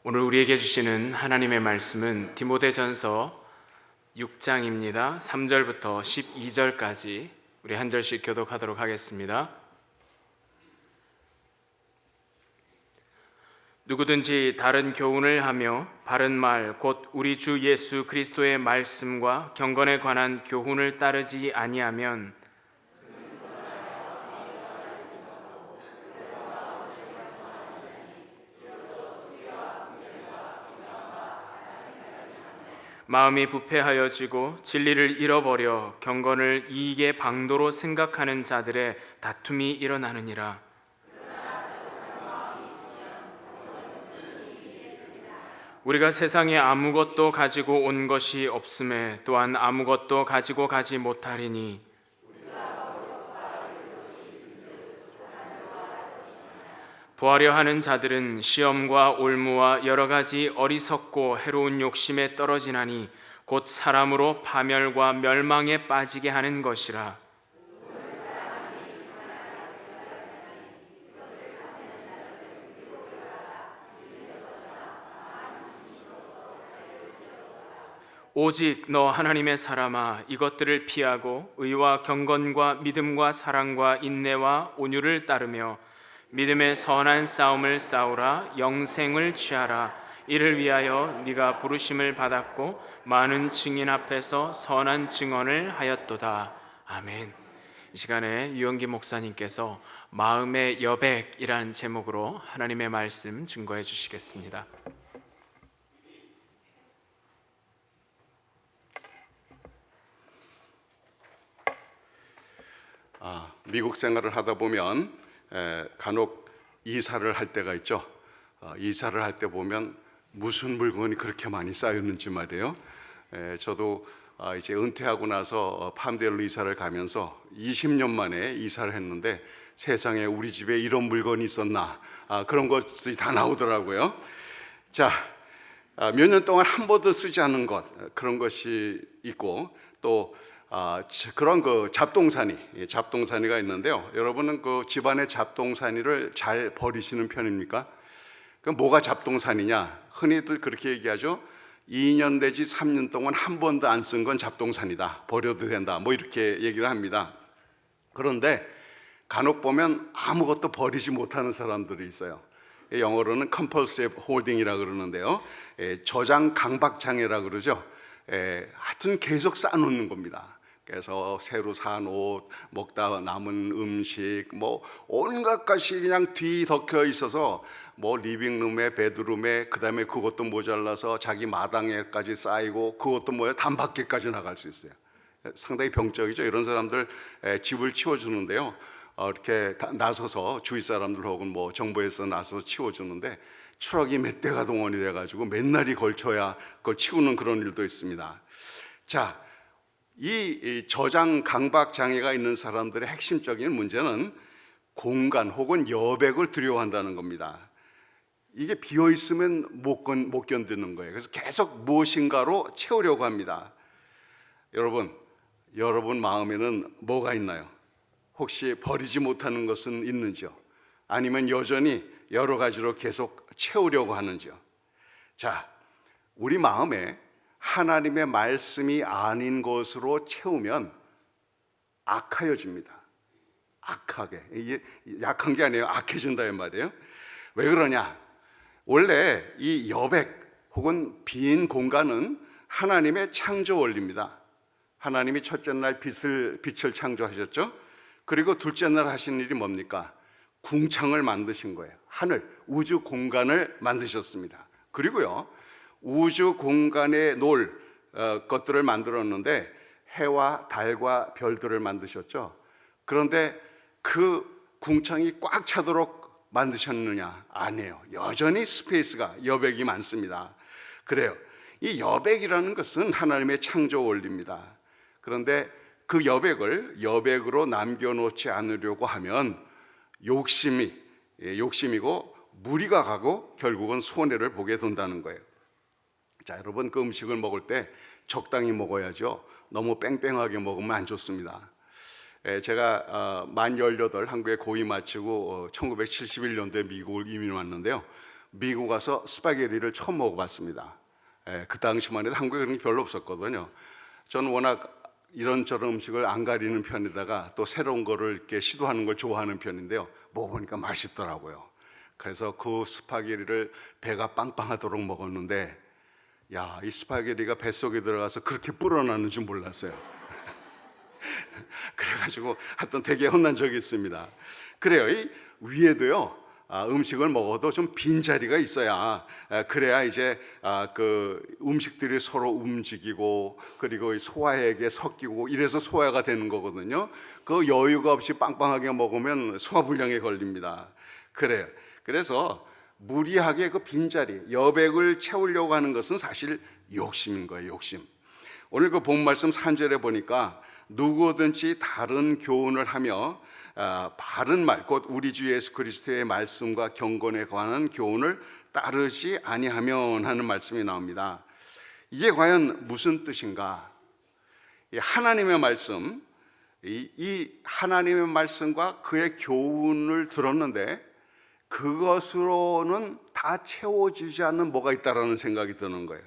오늘 우리에게 주시는 하나님의 말씀은 디모데전서 6장입니다. 3절부터 12절까지 우리 한 절씩 교독하도록 하겠습니다. 누구든지 다른 교훈을 하며 바른 말 곧 우리 주 예수 그리스도의 말씀과 경건에 관한 교훈을 따르지 아니하면 마음이 부패하여지고 진리를 잃어버려 경건을 이익의 방도로 생각하는 자들의 다툼이 일어나느니라. 우리가 세상에 아무것도 가지고 온 것이 없음에 또한 아무것도 가지고 가지 못하리니 부하려 하는 자들은 시험과 올무와 여러 가지 어리석고 해로운 욕심에 떨어지나니 곧 사람으로 파멸과 멸망에 빠지게 하는 것이라. 오직 너 하나님의 사람아, 이것들을 피하고 의와 경건과 믿음과 사랑과 인내와 온유를 따르며 믿음의 선한 싸움을 싸우라. 영생을 취하라. 이를 위하여 네가 부르심을 받았고 많은 증인 앞에서 선한 증언을 하였도다. 아멘. 이 시간에 유영기 목사님께서 마음의 여백이란 제목으로 하나님의 말씀 증거해 주시겠습니다. 미국 생활을 하다 보면 간혹 이사를 할 때가 있죠. 이사를 할 때 보면 무슨 물건이 그렇게 많이 쌓였는지 말이에요. 저도 이제 은퇴하고 나서 팜데일로 이사를 가면서 20년 만에 이사를 했는데 세상에 우리 집에 이런 물건이 있었나, 그런 것이 다 나오더라고요. 자, 몇 년 동안 한 번도 쓰지 않은 것, 그런 것이 있고 또 그런 그 잡동사니가 있는데요. 여러분은 그 집안의 잡동사니를 잘 버리시는 편입니까? 그 뭐가 잡동사니냐? 흔히들 그렇게 얘기하죠. 2년 내지 3년 동안 한 번도 안 쓴 건 잡동사니다. 버려도 된다. 뭐 이렇게 얘기를 합니다. 그런데 간혹 보면 아무것도 버리지 못하는 사람들이 있어요. 영어로는 compulsive hoarding이라고 그러는데요. 저장 강박 장애라 그러죠. 하여튼 계속 쌓아놓는 겁니다. 그래서 새로 산 옷, 먹다 남은 음식, 뭐 온갖 것이 그냥 뒤덮여 있어서 뭐 리빙룸에, 베드룸에, 그다음에 그것도 모자라서 자기 마당에까지 쌓이고 그것도 뭐야 단밖에까지 나갈 수 있어요. 상당히 병적이죠. 이런 사람들 집을 치워주는데요. 이렇게 나서서 주위 사람들 혹은 뭐 정부에서 나서서 치워주는데 추락이 몇 대가 동원이 돼가지고 몇 날이 걸쳐야 그걸 치우는 그런 일도 있습니다. 자, 이 저장 강박 장애가 있는 사람들의 핵심적인 문제는 공간 혹은 여백을 두려워한다는 겁니다. 이게 비어 있으면 못 견디는 거예요. 그래서 계속 무엇인가로 채우려고 합니다. 여러분 마음에는 뭐가 있나요? 혹시 버리지 못하는 것은 있는지요? 아니면 여전히 여러 가지로 계속 채우려고 하는지요? 자, 우리 마음에 하나님의 말씀이 아닌 것으로 채우면 악하여집니다. 악하게. 이게 약한 게 아니에요. 악해진다 이 말이에요. 왜 그러냐? 원래 이 여백 혹은 빈 공간은 하나님의 창조 원리입니다. 하나님이 첫째 날 빛을 창조하셨죠. 그리고 둘째 날 하신 일이 뭡니까? 궁창을 만드신 거예요. 하늘, 우주 공간을 만드셨습니다. 그리고요, 우주 공간에 놓을 것들을 만들었는데 해와 달과 별들을 만드셨죠. 그런데 그 궁창이 꽉 차도록 만드셨느냐? 아니에요. 여전히 스페이스가, 여백이 많습니다. 그래요. 이 여백이라는 것은 하나님의 창조 원리입니다. 그런데 그 여백으로 남겨놓지 않으려고 하면 욕심이고 무리가 가고 결국은 손해를 보게 된다는 거예요. 자, 여러분, 그 음식을 먹을 때 적당히 먹어야죠. 너무 뺑뺑하게 먹으면 안 좋습니다. 제가 만 18 한국에 고이 마치고 1971년도에 미국을 이민 왔는데요. 미국 가서 스파게티를 처음 먹어봤습니다. 그 당시만 해도 한국에 그런 게 별로 없었거든요. 저는 워낙 이런저런 음식을 안 가리는 편에다가 또 새로운 거를 이렇게 시도하는 걸 좋아하는 편인데요. 먹어보니까 맛있더라고요. 그래서 그 스파게티를 배가 빵빵하도록 먹었는데, 야, 이 스파게티가 뱃속에 들어가서 그렇게 불어나는 줄 몰랐어요. 그래가지고 하여튼 되게 혼난 적이 있습니다. 그래요. 이 위에도요. 음식을 먹어도 좀 빈자리가 있어야 그래야 이제 그 음식들이 서로 움직이고 그리고 이 소화액에 섞이고 이래서 소화가 되는 거거든요. 그 여유가 없이 빵빵하게 먹으면 소화불량에 걸립니다. 그래요. 그래서 무리하게 그 빈자리, 여백을 채우려고 하는 것은 사실 욕심인 거예요. 욕심. 오늘 그 본 말씀 3절에 보니까 누구든지 다른 교훈을 하며 바른 말, 곧 우리 주 예수 그리스도의 말씀과 경건에 관한 교훈을 따르지 아니하면 하는 말씀이 나옵니다. 이게 과연 무슨 뜻인가? 이 하나님의 말씀, 이 하나님의 말씀과 그의 교훈을 들었는데 그것으로는 다 채워지지 않는 뭐가 있다라는 생각이 드는 거예요.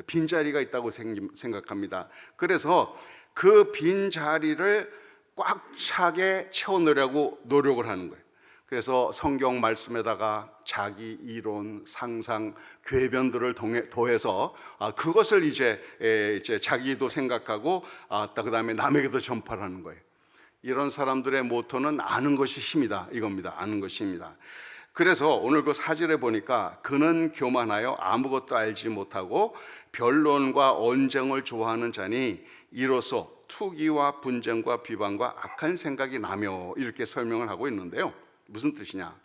빈자리가 있다고 생각합니다. 그래서 그 빈자리를 꽉 차게 채워넣으려고 노력을 하는 거예요. 그래서 성경 말씀에다가 자기 이론, 상상, 궤변들을 더해서 그것을 이제 자기도 생각하고 그다음에 남에게도 전파하는 거예요. 이런 사람들의 모토는 아는 것이 힘이다 이겁니다. 아는 것이 힘이다. 그래서 오늘 그 사절에 보니까 그는 교만하여 아무것도 알지 못하고 변론과 언쟁을 좋아하는 자니 이로써 투기와 분쟁과 비방과 악한 생각이 나며 이렇게 설명을 하고 있는데요. 무슨 뜻이냐?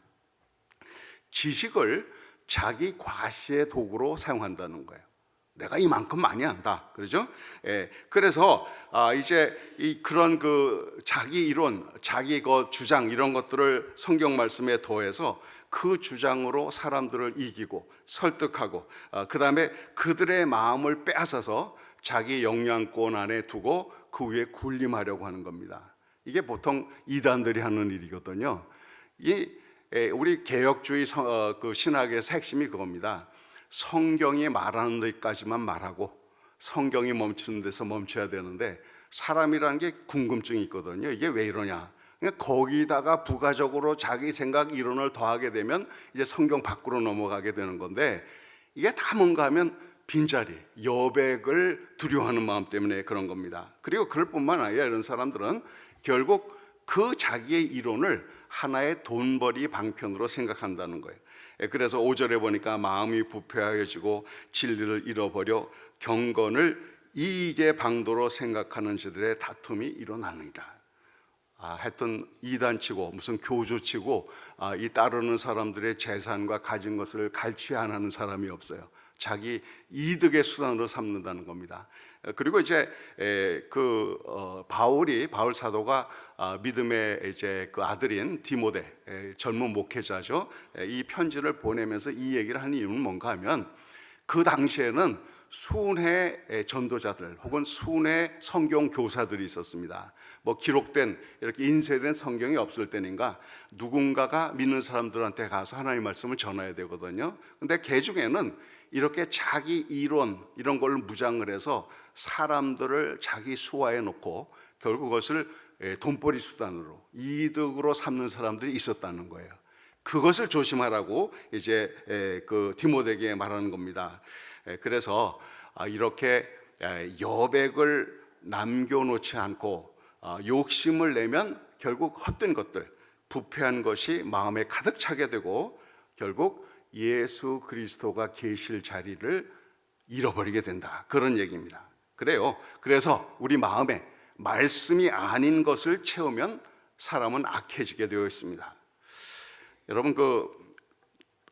지식을 자기 과시의 도구로 사용한다는 거예요. 내가 이만큼 많이 안다, 그러죠? 그래서 이제 그런 그 자기 이론, 자기 그 주장 이런 것들을 성경 말씀에 더해서 그 주장으로 사람들을 이기고 설득하고 그 다음에 그들의 마음을 빼앗아서 자기 영향권 안에 두고 그 위에 군림하려고 하는 겁니다. 이게 보통 이단들이 하는 일이거든요. 우리 개혁주의 그 신학의 핵심이 그겁니다. 성경이 말하는 데까지만 말하고 성경이 멈추는 데서 멈춰야 되는데 사람이라는 게 궁금증이 있거든요. 이게 왜 이러냐? 그러니까 거기다가 부가적으로 자기 생각 이론을 더하게 되면 이제 성경 밖으로 넘어가게 되는 건데 이게 다 뭔가 하면 빈자리, 여백을 두려워하는 마음 때문에 그런 겁니다. 그리고 그럴 뿐만 아니라 이런 사람들은 결국 그 자기의 이론을 하나의 돈벌이 방편으로 생각한다는 거예요. 그래서 5절에 보니까 마음이 부패하여지고 진리를 잃어버려 경건을 이익의 방도로 생각하는 자들의 다툼이 일어나느니라. 하여튼 이단치고 무슨 교조치고 이 따르는 사람들의 재산과 가진 것을 갈취 안 하는 사람이 없어요. 자기 이득의 수단으로 삼는다는 겁니다. 그리고 이제 바울 사도가 믿음의 이제 그 아들인 디모데 젊은 목회자죠. 이 편지를 보내면서 이 얘기를 하는 이유는 뭔가 하면 그 당시에는 수은의 전도자들 혹은 수은의 성경 교사들이 있었습니다. 뭐 기록된 이렇게 인쇄된 성경이 없을 때인가 누군가가 믿는 사람들한테 가서 하나님의 말씀을 전해야 되거든요. 근데 그 중에는 이렇게 자기 이론 이런 걸 무장을 해서 사람들을 자기 수하에 놓고 결국 그것을 돈벌이 수단으로 이득으로 삼는 사람들이 있었다는 거예요. 그것을 조심하라고 이제 그 디모데에게 말하는 겁니다. 그래서 이렇게 여백을 남겨놓지 않고 욕심을 내면 결국 헛된 것들, 부패한 것이 마음에 가득 차게 되고 결국 예수 그리스도가 계실 자리를 잃어버리게 된다. 그런 얘기입니다. 그래요. 그래서 우리 마음에 말씀이 아닌 것을 채우면 사람은 악해지게 되어 있습니다. 여러분 그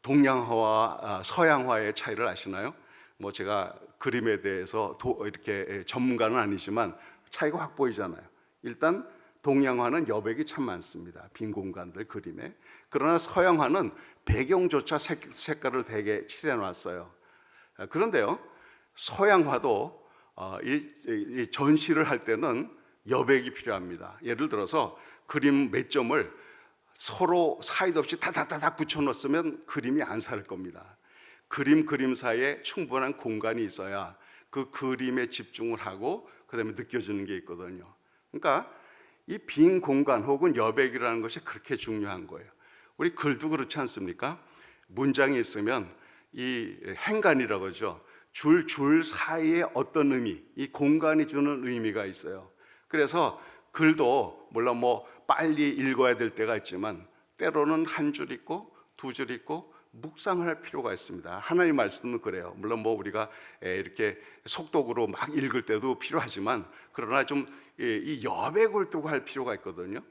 동양화와 서양화의 차이를 아시나요? 뭐 제가 그림에 대해서 이렇게 전문가는 아니지만 차이가 확 보이잖아요. 일단 동양화는 여백이 참 많습니다. 빈 공간들 그림에. 그러나 서양화는 배경조차 색깔을 되게 칠해 놨어요. 그런데요, 서양화도 이 전시를 할 때는 여백이 필요합니다. 예를 들어서 그림 몇 점을 서로 사이도 없이 다다다닥 붙여 놓으면 그림이 안 살 겁니다. 그림 사이에 충분한 공간이 있어야 그 그림에 집중을 하고 그다음에 느껴지는 게 있거든요. 그러니까 이 빈 공간 혹은 여백이라는 것이 그렇게 중요한 거예요. 우리 글도 그렇지 않습니까? 문장이 있으면 이 행간이라고 하죠. 줄 사이에 어떤 의미, 이 공간이 주는 의미가 있어요. 그래서 글도 물론 뭐 빨리 읽어야 될 때가 있지만 때로는 한 줄 있고 두 줄 있고 묵상을 할 필요가 있습니다. 하나님 말씀은 그래요. 물론 뭐 우리가 이렇게 속독으로 막 읽을 때도 필요하지만 그러나 좀 이 여백을 두고 할 필요가 있거든요.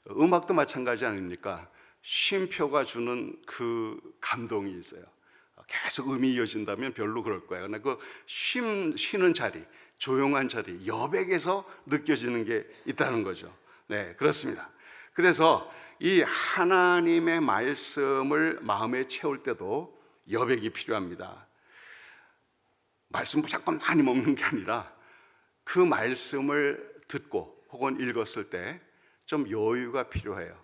음악도 마찬가지 아닙니까? 쉼표가 주는 그 감동이 있어요. 계속 음이 이어진다면 별로 그럴 거예요. 그러나 그 쉬는 자리, 조용한 자리, 여백에서 느껴지는 게 있다는 거죠. 네, 그렇습니다. 그래서 이 하나님의 말씀을 마음에 채울 때도 여백이 필요합니다. 말씀 무조건 많이 먹는 게 아니라 그 말씀을 듣고 혹은 읽었을 때 좀 여유가 필요해요.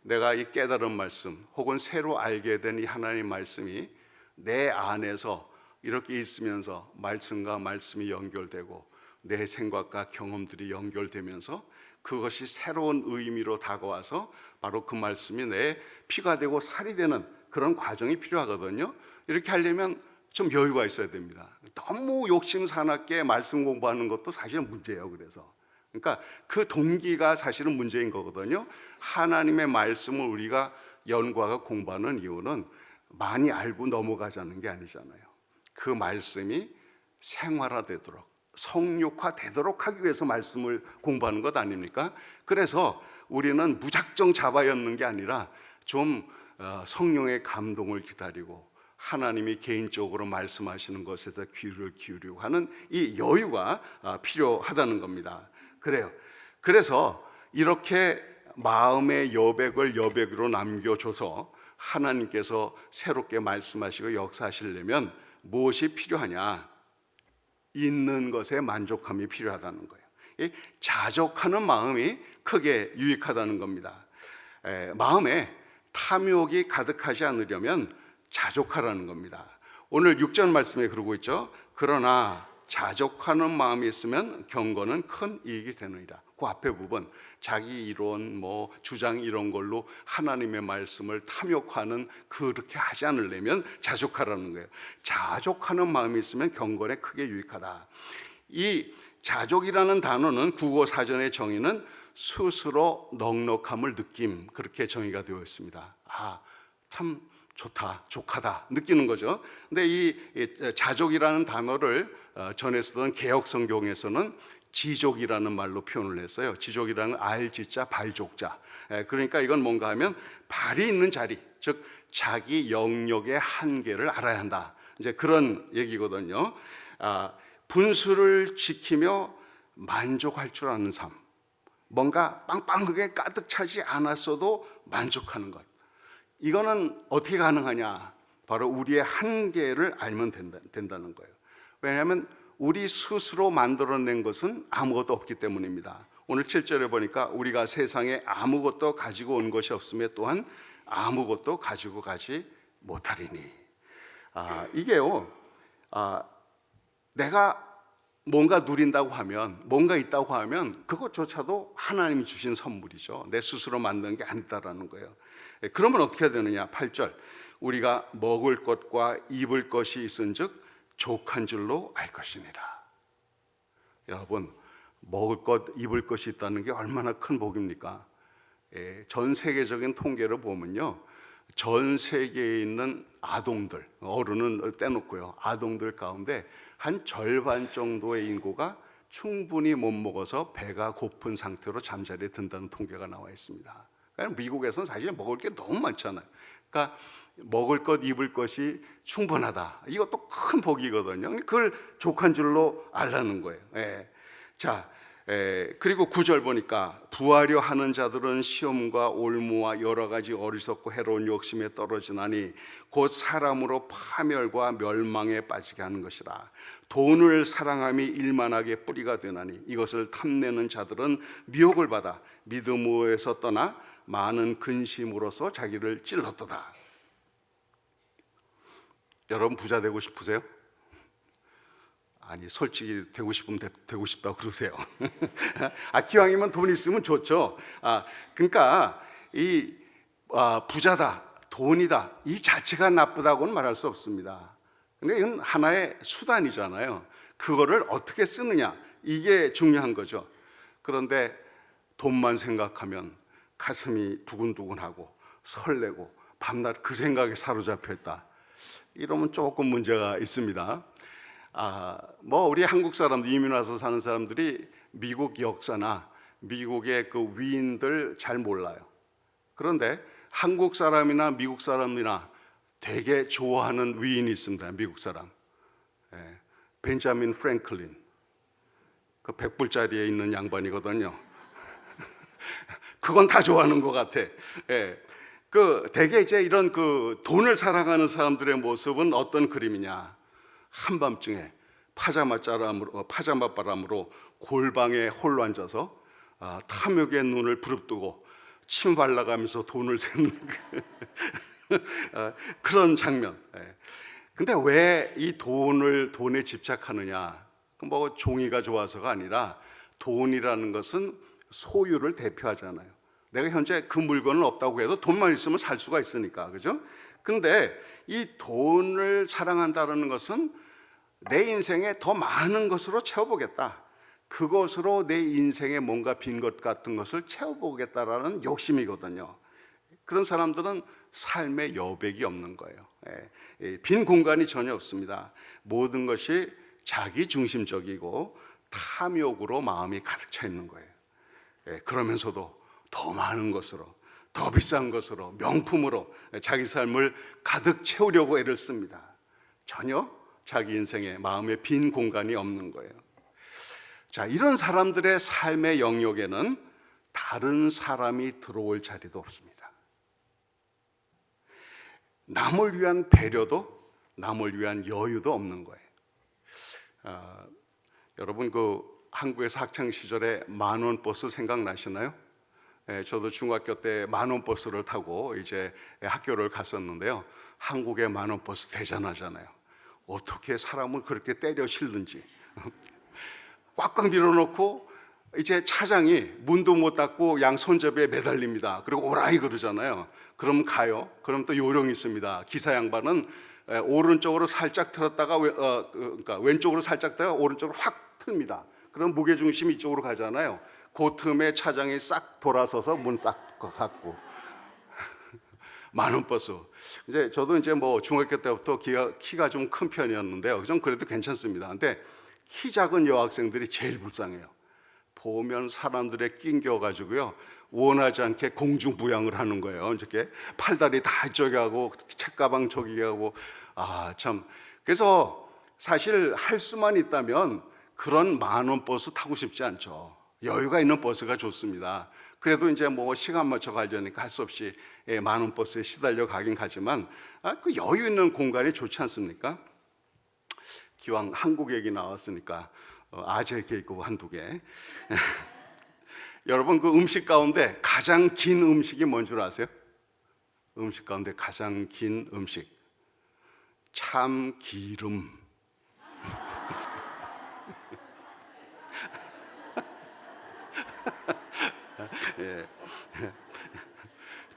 내가 이 깨달은 말씀 혹은 새로 알게 된 이 하나님 말씀이 내 안에서 이렇게 있으면서 말씀과 말씀이 연결되고 내 생각과 경험들이 연결되면서 그것이 새로운 의미로 다가와서 바로 그 말씀이 내 피가 되고 살이 되는 그런 과정이 필요하거든요. 이렇게 하려면 좀 여유가 있어야 됩니다. 너무 욕심 사납게 말씀 공부하는 것도 사실은 문제예요. 그러니까 그 동기가 사실은 문제인 거거든요. 하나님의 말씀을 우리가 연구하고 공부하는 이유는 많이 알고 넘어가자는 게 아니잖아요. 그 말씀이 생활화되도록 성육화되도록 하기 위해서 말씀을 공부하는 것 아닙니까? 그래서 우리는 무작정 잡아였는 게 아니라 좀 성령의 감동을 기다리고 하나님이 개인적으로 말씀하시는 것에 대해 귀를 기울이고 하는 이 여유가 필요하다는 겁니다. 그래요. 그래서 이렇게 마음의 여백을 여백으로 남겨줘서 하나님께서 새롭게 말씀하시고 역사하시려면 무엇이 필요하냐? 있는 것에 만족함이 필요하다는 거예요. 이 자족하는 마음이 크게 유익하다는 겁니다. 마음에 탐욕이 가득하지 않으려면 자족하라는 겁니다. 오늘 6절 말씀에 그러고 있죠. 그러나 자족하는 마음이 있으면 경건은 큰 이익이 되느니라. 그 앞에 부분 자기 이론 뭐 주장 이런 걸로 하나님의 말씀을 탐욕하는 그렇게 하지 않으려면 자족하라는 거예요. 자족하는 마음이 있으면 경건에 크게 유익하다. 이 자족이라는 단어는 국어 사전의 정의는 스스로 넉넉함을 느낌 그렇게 정의가 되어 있습니다. 참 좋다, 족하다 느끼는 거죠. 근데 이 자족이라는 단어를 전에 쓰던 개역 성경에서는 지족이라는 말로 표현을 했어요. 지족이라는 알지자 발족자. 그러니까 이건 뭔가 하면 발이 있는 자리, 즉 자기 영역의 한계를 알아야 한다. 이제 그런 얘기거든요. 분수를 지키며 만족할 줄 아는 삶. 뭔가 빵빵하게 가득 차지 않았어도 만족하는 것. 이거는 어떻게 가능하냐? 바로 우리의 한계를 알면 된다는 거예요. 왜냐하면 우리 스스로 만들어낸 것은 아무것도 없기 때문입니다. 오늘 7절에 보니까 우리가 세상에 아무것도 가지고 온 것이 없음에 또한 아무것도 가지고 가지 못하리니. 이게요. 내가 뭔가 누린다고 하면, 뭔가 있다고 하면 그것조차도 하나님이 주신 선물이죠. 내 스스로 만든 게 아니다라는 거예요. 그러면 어떻게 해야 되느냐? 8절 우리가 먹을 것과 입을 것이 있은즉 족한 줄로 알 것이니라. 여러분, 먹을 것, 입을 것이 있다는 게 얼마나 큰 복입니까? 전 세계적인 통계를 보면요, 전 세계에 있는 아동들, 어른은 떼놓고요, 아동들 가운데 한 절반 정도의 인구가 충분히 못 먹어서 배가 고픈 상태로 잠자리에 든다는 통계가 나와 있습니다. 그러니까 미국에서는 사실 먹을 게 너무 많잖아요. 그러니까 먹을 것, 입을 것이 충분하다. 이것도 큰 복이거든요. 그걸 족한 줄로 알라는 거예요. 그리고 9절 보니까 부하려 하는 자들은 시험과 올무와 여러 가지 어리석고 해로운 욕심에 떨어지나니 곧 사람으로 파멸과 멸망에 빠지게 하는 것이라. 돈을 사랑함이 일만하게 뿌리가 되나니 이것을 탐내는 자들은 미혹을 받아 믿음에서 떠나 많은 근심으로써 자기를 찔렀도다. 여러분 부자 되고 싶으세요? 아니 솔직히 되고 싶으면 되고 싶다고 그러세요. 기왕이면 돈 있으면 좋죠. 그러니까 이 부자다, 돈이다 이 자체가 나쁘다고는 말할 수 없습니다. 근데 이건 하나의 수단이잖아요. 그거를 어떻게 쓰느냐 이게 중요한 거죠. 그런데 돈만 생각하면 가슴이 두근두근하고 설레고 밤낮 그 생각에 사로잡혀 있다. 이러면 조금 문제가 있습니다. 뭐 우리 한국 사람들 이민 와서 사는 사람들이 미국 역사나 미국의 그 위인들 잘 몰라요. 그런데 한국 사람이나 미국 사람이나 되게 좋아하는 위인이 있습니다. 미국 사람. 벤자민 프랭클린. 그 100불짜리에 있는 양반이거든요. 그건 다 좋아하는 것 같아. 그 대개 이제 이런 그 돈을 사랑하는 사람들의 모습은 어떤 그림이냐? 한밤중에 파자마 바람으로 골방에 홀로 앉아서 탐욕의 눈을 부릅뜨고 침 발라가면서 돈을 세는 그런 장면. 근데 왜 이 돈에 집착하느냐? 뭐 종이가 좋아서가 아니라 돈이라는 것은 소유를 대표하잖아요. 내가 현재 그 물건은 없다고 해도 돈만 있으면 살 수가 있으니까, 그죠? 근데 이 돈을 사랑한다는 것은 내 인생에 더 많은 것으로 채워보겠다. 그것으로 내 인생에 뭔가 빈 것 같은 것을 채워보겠다라는 욕심이거든요. 그런 사람들은 삶의 여백이 없는 거예요. 빈 공간이 전혀 없습니다. 모든 것이 자기 중심적이고 탐욕으로 마음이 가득 차 있는 거예요. 그러면서도 더 많은 것으로, 더 비싼 것으로, 명품으로 자기 삶을 가득 채우려고 애를 씁니다. 전혀 자기 인생에 마음의 빈 공간이 없는 거예요. 자, 이런 사람들의 삶의 영역에는 다른 사람이 들어올 자리도 없습니다. 남을 위한 배려도, 남을 위한 여유도 없는 거예요. 여러분 그 한국에서 학창 시절에 만원 버스 생각나시나요? 저도 중학교 때 만원 버스를 타고 이제 학교를 갔었는데요. 한국의 만원 버스 대단하잖아요. 어떻게 사람을 그렇게 때려 실는지 꽉꽉 밀어놓고 이제 차장이 문도 못 닫고 양 손잡이에 매달립니다. 그리고 오라이 그러잖아요. 그럼 가요. 그럼 또 요령이 있습니다. 기사 양반은 오른쪽으로 살짝 틀었다가 그러니까 왼쪽으로 살짝 틀다가 오른쪽으로 확 틉니다. 그럼 무게 중심이 이쪽으로 가잖아요. 그 틈에 차장이 싹 돌아서서 문 딱 닫고 만원 버스. 이제 저도 이제 뭐 중학교 때부터 키가 좀 큰 편이었는데요. 좀 그래도 괜찮습니다. 근데 키 작은 여학생들이 제일 불쌍해요. 보면 사람들의 낑겨 가지고요. 원하지 않게 공중부양을 하는 거예요. 이렇게 팔다리 다 이쪽에 하고 책가방 저기 하고 참. 그래서 사실 할 수만 있다면 그런 만원 버스 타고 싶지 않죠. 여유가 있는 버스가 좋습니다. 그래도 이제 뭐 시간 맞춰 가려니까 할 수 없이 만원 버스에 시달려 가긴 가지만 그 여유 있는 공간이 좋지 않습니까? 기왕 한국 얘기 나왔으니까 아재 개그 한두 개. 여러분 그 음식 가운데 가장 긴 음식이 뭔 줄 아세요? 음식 가운데 가장 긴 음식 참기름. 예.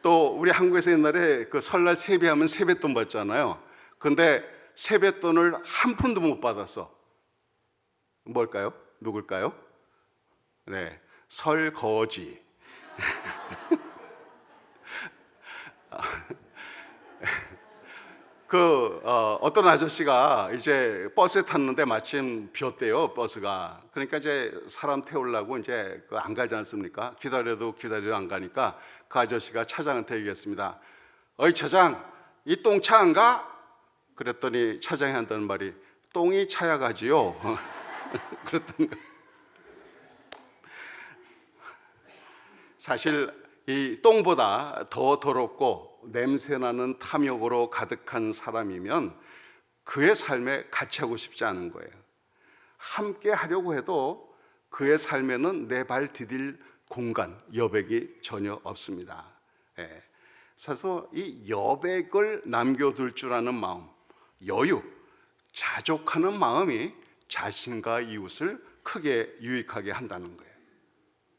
또 우리 한국에서 옛날에 그 설날 세배하면 세뱃돈 받잖아요. 근데 세뱃돈을 한 푼도 못 받았어. 뭘까요? 누굴까요? 네, 설거지. 어떤 아저씨가 이제 버스에 탔는데 마침 비었대요, 버스가. 그러니까 이제 사람 태우려고 이제 안 가지 않습니까? 기다려도 안 가니까 그 아저씨가 차장한테 얘기했습니다. 어이 차장, 이 똥 차 안 가? 그랬더니 차장이 한다는 말이 똥이 차야 가지요. 그랬던 거. 사실 이 똥보다 더 더럽고 냄새나는 탐욕으로 가득한 사람이면 그의 삶에 같이 하고 싶지 않은 거예요. 함께 하려고 해도 그의 삶에는 내 발 디딜 공간, 여백이 전혀 없습니다. 그래서 이 여백을 남겨둘 줄 아는 마음, 여유, 자족하는 마음이 자신과 이웃을 크게 유익하게 한다는 거예요.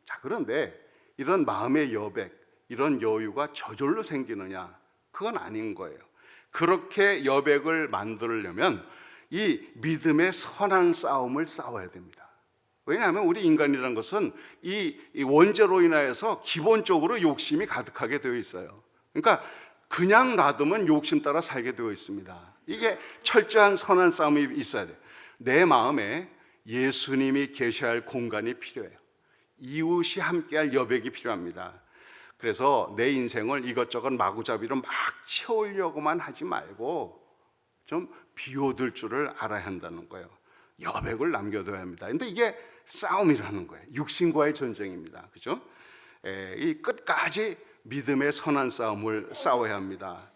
자, 그런데 이런 마음의 여백, 이런 여유가 저절로 생기느냐? 그건 아닌 거예요. 그렇게 여백을 만들려면 이 믿음의 선한 싸움을 싸워야 됩니다. 왜냐하면 우리 인간이라는 것은 이 원죄로 인하여서 기본적으로 욕심이 가득하게 되어 있어요. 그러니까 그냥 놔두면 욕심 따라 살게 되어 있습니다. 이게 철저한 선한 싸움이 있어야 돼요. 내 마음에 예수님이 계셔야 할 공간이 필요해요. 이웃이 함께할 여백이 필요합니다. 그래서 내 인생을 이것저것 마구잡이로 막 채우려고만 하지 말고 좀 비워둘 줄을 알아야 한다는 거예요. 여백을 남겨둬야 합니다. 근데 이게 싸움이라는 거예요. 육신과의 전쟁입니다. 그죠? 이 끝까지 믿음의 선한 싸움을 싸워야 합니다.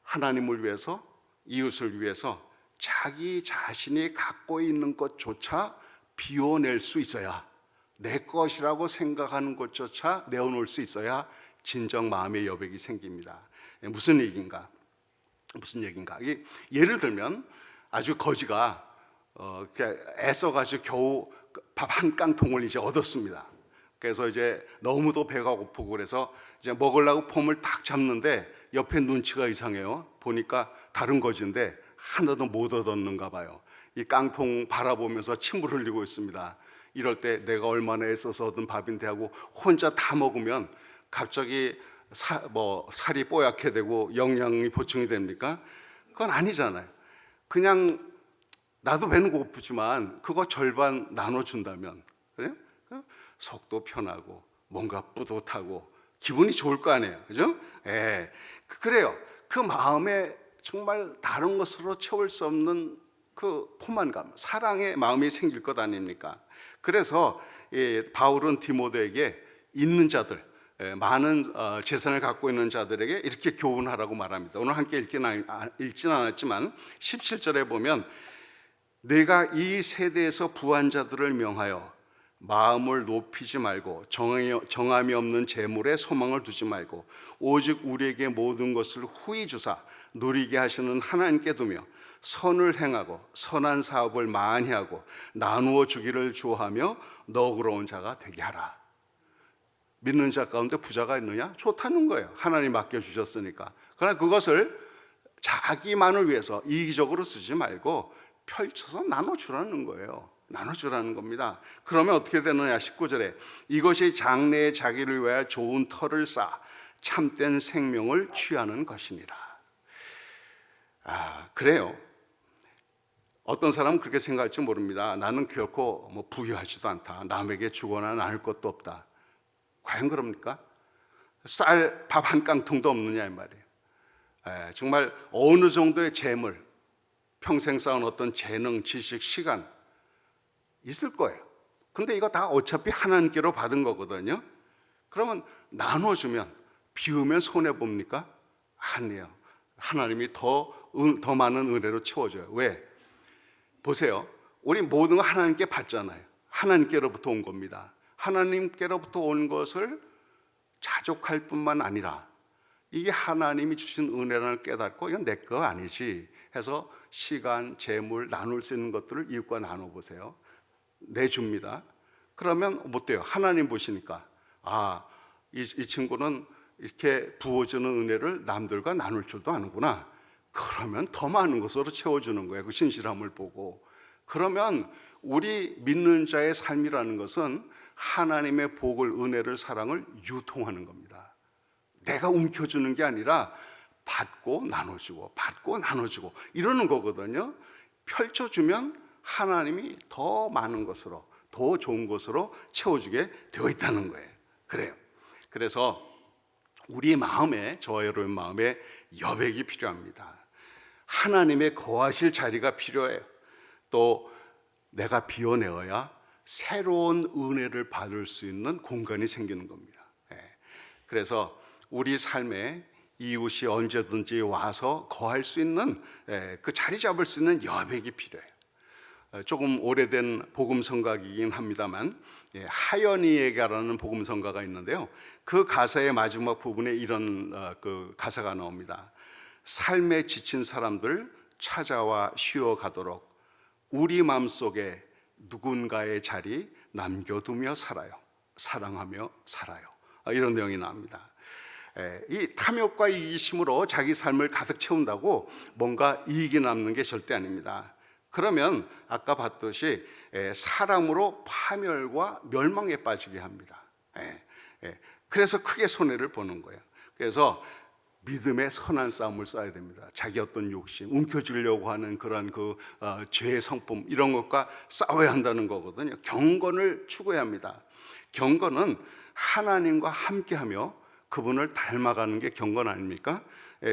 하나님을 위해서, 이웃을 위해서 자기 자신이 갖고 있는 것조차 비워낼 수 있어야, 내 것이라고 생각하는 것조차 내어놓을 수 있어야 진정 마음의 여백이 생깁니다. 무슨 얘기인가? 예를 들면 아주 거지가 애써가지고 겨우 밥 한 깡통을 이제 얻었습니다. 그래서 이제 너무도 배가 고프고 그래서 이제 먹으려고 폼을 딱 잡는데 옆에 눈치가 이상해요. 보니까 다른 거지인데 하나도 못 얻었는가 봐요. 이 깡통 바라보면서 침을 흘리고 있습니다. 이럴 때 내가 얼마나 애써서 얻은 밥인데 하고 혼자 다 먹으면 갑자기 살이 뽀얗게 되고 영양이 보충이 됩니까? 그건 아니잖아요. 그냥 나도 배는 고프지만 그거 절반 나눠준다면, 그래요? 속도 편하고 뭔가 뿌듯하고 기분이 좋을 거 아니에요, 그죠? 그래요. 그 마음에 정말 다른 것으로 채울 수 없는 그 포만감, 사랑의 마음이 생길 것 아닙니까? 그래서 바울은 디모데에게 있는 자들, 많은 재산을 갖고 있는 자들에게 이렇게 교훈하라고 말합니다. 오늘 함께 읽지는 않았지만 17절에 보면 내가 이 세대에서 부한 자들을 명하여 마음을 높이지 말고 정함이 없는 재물에 소망을 두지 말고 오직 우리에게 모든 것을 후히 주사 누리게 하시는 하나님께 두며 선을 행하고 선한 사업을 많이 하고 나누어 주기를 좋아하며 너그러운 자가 되게 하라. 믿는 자 가운데 부자가 있느냐? 좋다는 거예요. 하나님 맡겨주셨으니까. 그러나 그것을 자기만을 위해서 이기적으로 쓰지 말고 펼쳐서 나눠주라는 거예요. 나눠주라는 겁니다. 그러면 어떻게 되느냐? 19절에 이것이 장래에 자기를 위하여 좋은 터를 쌓아 참된 생명을 취하는 것이니라. 그래요. 어떤 사람은 그렇게 생각할지 모릅니다. 나는 결코 부유하지도 않다. 남에게 주거나 나눌 것도 없다. 과연 그럽니까? 쌀 밥 한 깡통도 없느냐 이 말이에요. 정말 어느 정도의 재물, 평생 쌓은 어떤 재능, 지식, 시간 있을 거예요. 근데 이거 다 어차피 하나님께로 받은 거거든요. 그러면 나눠주면, 비우면 손해봅니까? 아니에요. 하나님이 더 많은 은혜로 채워줘요. 왜? 보세요. 우리 모든 거 하나님께 받잖아요. 하나님께로부터 온 겁니다. 하나님께로부터 온 것을 자족할 뿐만 아니라 이게 하나님이 주신 은혜라는 깨닫고 이건 내 거 아니지 해서 시간, 재물, 나눌 수 있는 것들을 이웃과 나눠보세요. 내줍니다. 그러면 어때요? 하나님 보시니까 이 친구는 이렇게 부어주는 은혜를 남들과 나눌 줄도 아는구나. 그러면 더 많은 것으로 채워주는 거예요. 그 신실함을 보고. 그러면 우리 믿는 자의 삶이라는 것은 하나님의 복을, 은혜를, 사랑을 유통하는 겁니다. 내가 움켜주는 게 아니라 받고 나눠주고 받고 나눠주고 이러는 거거든요. 펼쳐주면 하나님이 더 많은 것으로, 더 좋은 것으로 채워주게 되어 있다는 거예요. 그래요. 그래서 우리 마음에, 저와 여러분 마음에 여백이 필요합니다. 하나님의 거하실 자리가 필요해요. 또 내가 비워내어야 새로운 은혜를 받을 수 있는 공간이 생기는 겁니다. 그래서 우리 삶에 이웃이 언제든지 와서 거할 수 있는 그 자리 잡을 수 있는 여백이 필요해요. 조금 오래된 복음성가이긴 합니다만 하연이에게라는 복음성가가 있는데요. 그 가사의 마지막 부분에 이런 그 가사가 나옵니다. 삶에 지친 사람들 찾아와 쉬어가도록 우리 마음속에 누군가의 자리 남겨두며 살아요. 사랑하며 살아요. 이런 내용이 나옵니다. 이 탐욕과 이기심으로 자기 삶을 가득 채운다고 뭔가 이익이 남는 게 절대 아닙니다. 그러면 아까 봤듯이 사랑으로 파멸과 멸망에 빠지게 합니다. 그래서 크게 손해를 보는 거예요. 그래서 믿음의 선한 싸움을 싸야 됩니다. 자기 어떤 욕심, 움켜쥐려고 하는 그런 죄의 성품 이런 것과 싸워야 한다는 거거든요. 경건을 추구해야 합니다. 경건은 하나님과 함께하며 그분을 닮아가는 게 경건 아닙니까?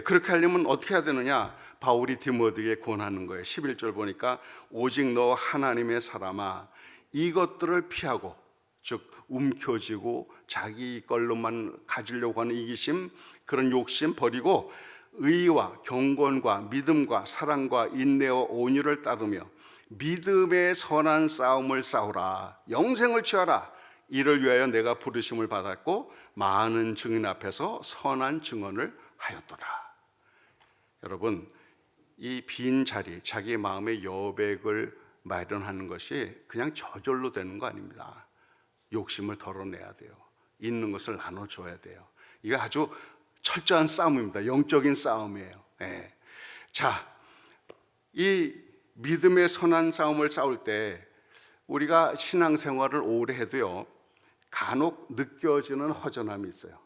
그렇게 하려면 어떻게 해야 되느냐? 바울이 디모데에게 권하는 거예요. 11절 보니까 오직 너 하나님의 사람아 이것들을 피하고, 즉 움켜쥐고 자기 걸로만 가지려고 하는 이기심, 그런 욕심 버리고 의와 경건과 믿음과 사랑과 인내와 온유를 따르며 믿음의 선한 싸움을 싸우라. 영생을 취하라. 이를 위하여 내가 부르심을 받았고 많은 증인 앞에서 선한 증언을 하였도다. 여러분, 이 빈 자리, 자기 마음의 여백을 마련하는 것이 그냥 저절로 되는 거 아닙니다. 욕심을 덜어내야 돼요. 있는 것을 나눠줘야 돼요. 이게 아주 철저한 싸움입니다. 영적인 싸움이에요. 자, 이 믿음의 선한 싸움을 싸울 때 우리가 신앙생활을 오래 해도요, 간혹 느껴지는 허전함이 있어요.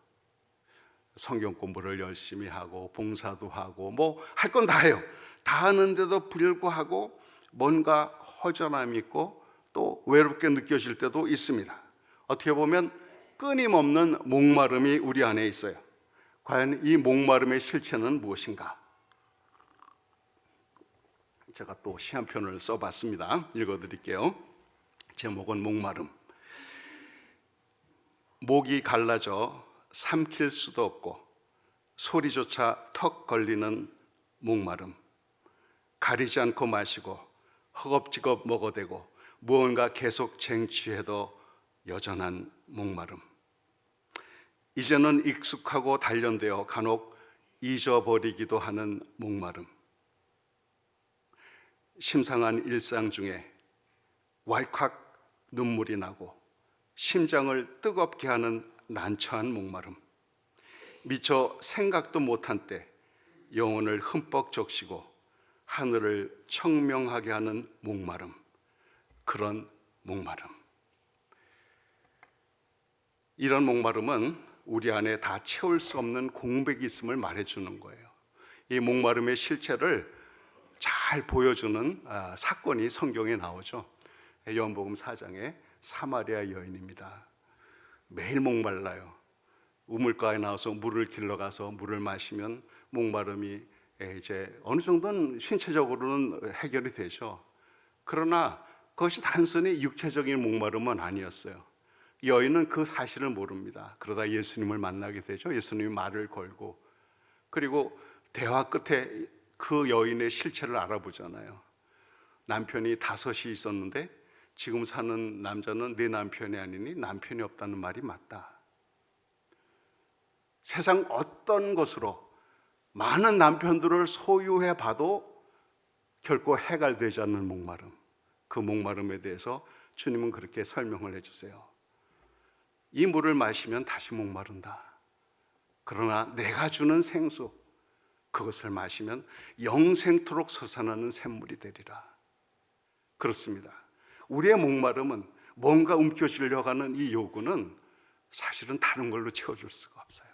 성경 공부를 열심히 하고 봉사도 하고 뭐 할 건 다 해요. 다 하는데도 불구하고 뭔가 허전함이 있고 또 외롭게 느껴질 때도 있습니다. 어떻게 보면 끊임없는 목마름이 우리 안에 있어요. 과연 이 목마름의 실체는 무엇인가? 제가 또 시 한 편을 써봤습니다. 읽어드릴게요. 제목은 목마름. 목이 갈라져 삼킬 수도 없고 소리조차 턱 걸리는 목마름. 가리지 않고 마시고 허겁지겁 먹어대고 무언가 계속 쟁취해도 여전한 목마름. 이제는 익숙하고 단련되어 간혹 잊어버리기도 하는 목마름. 심상한 일상 중에 왈칵 눈물이 나고 심장을 뜨겁게 하는 난처한 목마름. 미처 생각도 못한 때 영혼을 흠뻑 적시고 하늘을 청명하게 하는 목마름. 그런 목마름. 이런 목마름은 우리 안에 다 채울 수 없는 공백이 있음을 말해주는 거예요. 이 목마름의 실체를 잘 보여주는 사건이 성경에 나오죠. 요한복음 4장에 사마리아 여인입니다. 매일 목말라요. 우물가에 나와서 물을 길러 가서 물을 마시면 목마름이 이제 어느 정도는 신체적으로는 해결이 되죠. 그러나 그것이 단순히 육체적인 목마름은 아니었어요. 여인은 그 사실을 모릅니다. 그러다 예수님을 만나게 되죠. 예수님이 말을 걸고, 그리고 대화 끝에 그 여인의 실체를 알아보잖아요. 남편이 5이 있었는데 지금 사는 남자는 네 남편이 아니니 남편이 없다는 말이 맞다. 세상 어떤 것으로 많은 남편들을 소유해 봐도 결코 해결되지 않는 목마름, 그 목마름에 대해서 주님은 그렇게 설명을 해주세요. 이 물을 마시면 다시 목마른다. 그러나 내가 주는 생수, 그것을 마시면 영생토록 솟아나는 샘물이 되리라. 그렇습니다. 우리의 목마름은, 뭔가 움켜쥐려고 하는 이 요구는 사실은 다른 걸로 채워줄 수가 없어요.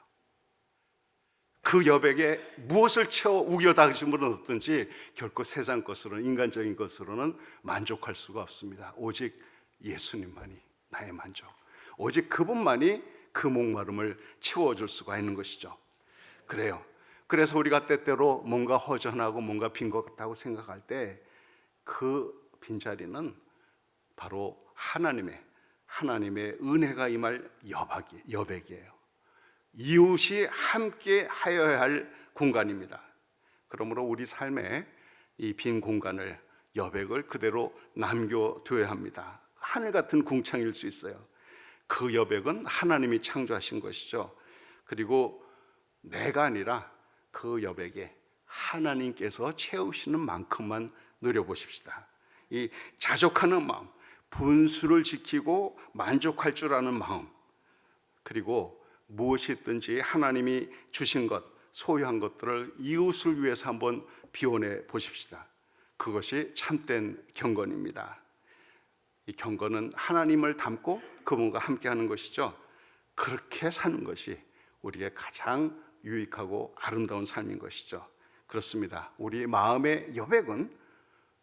그 여백에 무엇을 채워 우겨다심으로 얻든지 결코 세상 것으로는, 인간적인 것으로는 만족할 수가 없습니다. 오직 예수님만이 나의 만족, 오직 그분만이 그 목마름을 채워줄 수가 있는 것이죠. 그래요. 그래서 우리가 때때로 뭔가 허전하고 뭔가 빈 것 같다고 생각할 때 그 빈자리는 바로 하나님의 은혜가 임할 여백이에요. 이웃이 함께 하여야 할 공간입니다. 그러므로 우리 삶에 이 빈 공간을, 여백을 그대로 남겨둬야 합니다. 하늘 같은 궁창일 수 있어요. 그 여백은 하나님이 창조하신 것이죠. 그리고 내가 아니라 그 여백에 하나님께서 채우시는 만큼만 누려보십시다. 이 자족하는 마음, 분수를 지키고 만족할 줄 아는 마음, 그리고 무엇이든지 하나님이 주신 것, 소유한 것들을 이웃을 위해서 한번 비워내 보십시다. 그것이 참된 경건입니다. 이 경건은 하나님을 닮고 그분과 함께하는 것이죠. 그렇게 사는 것이 우리의 가장 유익하고 아름다운 삶인 것이죠. 그렇습니다. 우리 마음의 여백은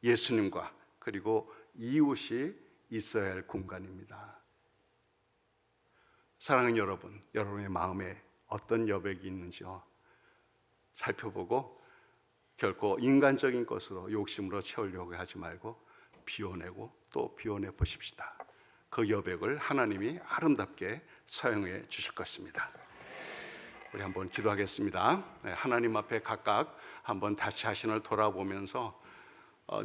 예수님과 그리고 이웃이 있어야 할 공간입니다. 사랑하는 여러분, 여러분의 마음에 어떤 여백이 있는지요? 살펴보고 결코 인간적인 것으로 욕심으로 채우려고 하지 말고 비워내고 또 비워내 보십시다. 그 여백을 하나님이 아름답게 사용해 주실 것입니다. 우리 한번 기도하겠습니다. 하나님 앞에 각각 한번 다시 자신을 돌아보면서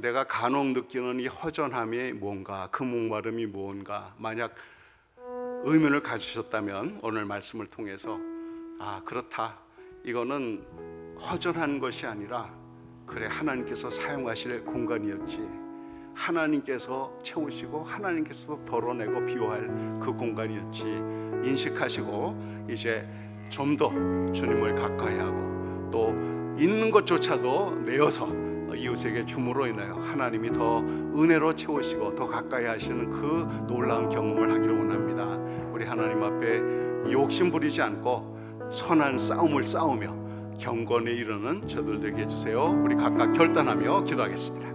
내가 간혹 느끼는 이 허전함이 뭔가, 그 목마름이 뭔가, 만약 의문을 가지셨다면 오늘 말씀을 통해서 그렇다, 이거는 허전한 것이 아니라 그래 하나님께서 사용하실 공간이었지, 하나님께서 채우시고 하나님께서 덜어내고 비워할 그 공간이었지 인식하시고 이제 좀 더 주님을 가까이 하고 또 있는 것조차도 내어서 이웃에게 줌으로 인하여 하나님이 더 은혜로 채우시고 더 가까이 하시는 그 놀라운 경험을 하기를 원합니다. 우리 하나님 앞에 욕심 부리지 않고 선한 싸움을 싸우며 경건에 이르는 저들 되게 해주세요. 우리 각각 결단하며 기도하겠습니다.